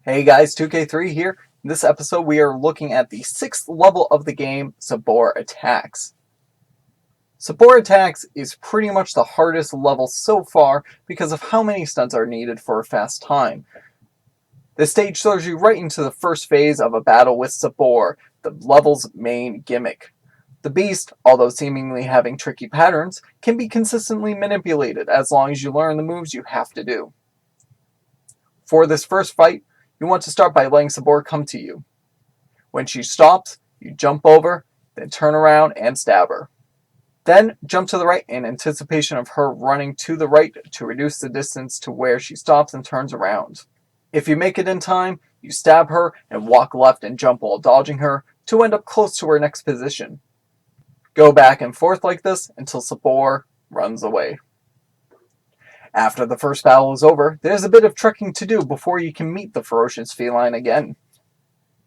Hey guys, 2K3 here. In this episode we are looking at the 6th level of the game, Sabor Attacks. Sabor Attacks is pretty much the hardest level so far because of how many stunts are needed for a fast time. This stage throws you right into the first phase of a battle with Sabor, the level's main gimmick. The beast, although seemingly having tricky patterns, can be consistently manipulated as long as you learn the moves you have to do. For this first fight, you want to start by letting Sabor come to you. When she stops, you jump over, then turn around and stab her. Then jump to the right in anticipation of her running to the right to reduce the distance to where she stops and turns around. If you make it in time, you stab her and walk left and jump while dodging her to end up close to her next position. Go back and forth like this until Sabor runs away. After the first battle is over, there's a bit of trekking to do before you can meet the ferocious feline again.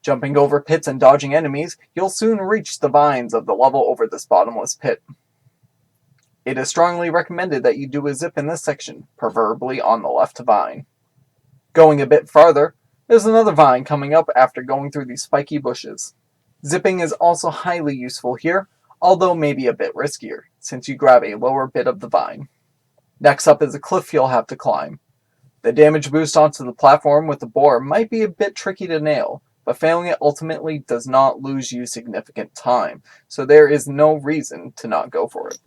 Jumping over pits and dodging enemies, you'll soon reach the vines of the level over this bottomless pit. It is strongly recommended that you do a zip in this section, preferably on the left vine. Going a bit farther, there's another vine coming up after going through these spiky bushes. Zipping is also highly useful here, although maybe a bit riskier, since you grab a lower bit of the vine. Next up is a cliff you'll have to climb. The damage boost onto the platform with the boar might be a bit tricky to nail, but failing it ultimately does not lose you significant time, so there is no reason to not go for it.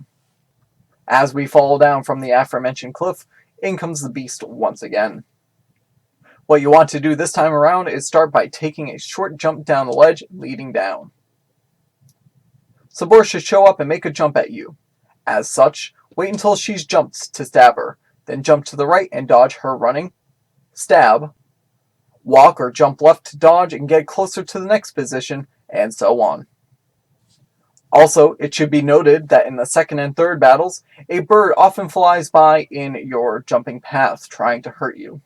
As we fall down from the aforementioned cliff, in comes the beast once again. What you want to do this time around is start by taking a short jump down the ledge leading down. Sabor should show up and make a jump at you. As such, wait until she's jumped to stab her, then jump to the right and dodge her running, stab, walk or jump left to dodge and get closer to the next position, and so on. Also, it should be noted that in the second and third battles, a bird often flies by in your jumping path trying to hurt you.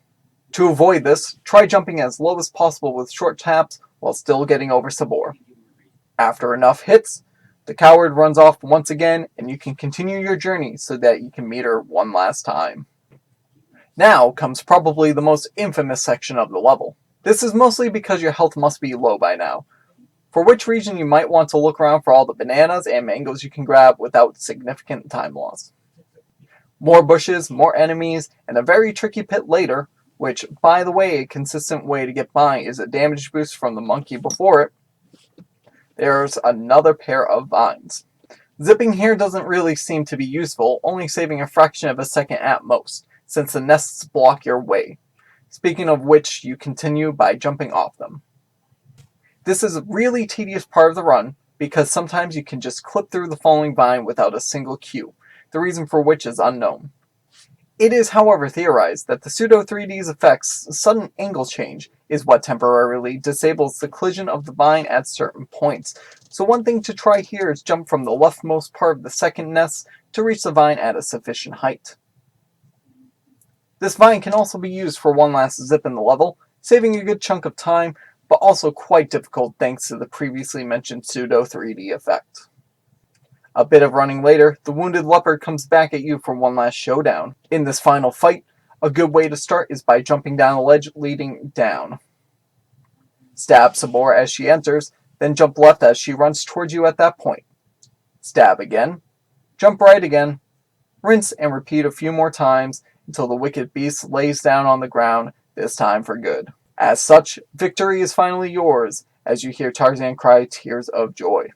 To avoid this, try jumping as low as possible with short taps while still getting over Sabor. After enough hits, the coward runs off once again and you can continue your journey so that you can meet her one last time. Now comes probably the most infamous section of the level. This is mostly because your health must be low by now, for which reason you might want to look around for all the bananas and mangoes you can grab without significant time loss. More bushes, more enemies, and a very tricky pit later, which, by the way, a consistent way to get by is a damage boost from the monkey before it. There's another pair of vines. Zipping here doesn't really seem to be useful, only saving a fraction of a second at most, since the nests block your way. Speaking of which, you continue by jumping off them. This is a really tedious part of the run, because sometimes you can just clip through the falling vine without a single cue, the reason for which is unknown. It is, however, theorized that the pseudo 3D's effect's sudden angle change is what temporarily disables the collision of the vine at certain points, so one thing to try here is jump from the leftmost part of the second nest to reach the vine at a sufficient height. This vine can also be used for one last zip in the level, saving a good chunk of time, but also quite difficult thanks to the previously mentioned pseudo 3D effect. A bit of running later, the wounded leopard comes back at you for one last showdown. In this final fight, a good way to start is by jumping down the ledge leading down. Stab Sabor as she enters, then jump left as she runs towards you at that point. Stab again, jump right again, rinse and repeat a few more times until the wicked beast lays down on the ground, this time for good. As such, victory is finally yours as you hear Tarzan cry tears of joy.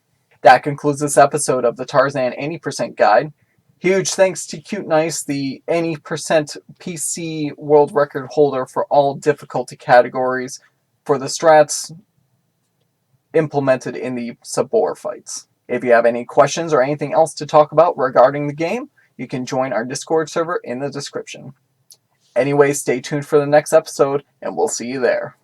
That concludes this episode of the Tarzan 80% Guide. Huge thanks to Cute Nice, the 80% PC world record holder for all difficulty categories, for the strats implemented in the Sabor fights. If you have any questions or anything else to talk about regarding the game, you can join our Discord server in the description. Anyway, stay tuned for the next episode, and we'll see you there.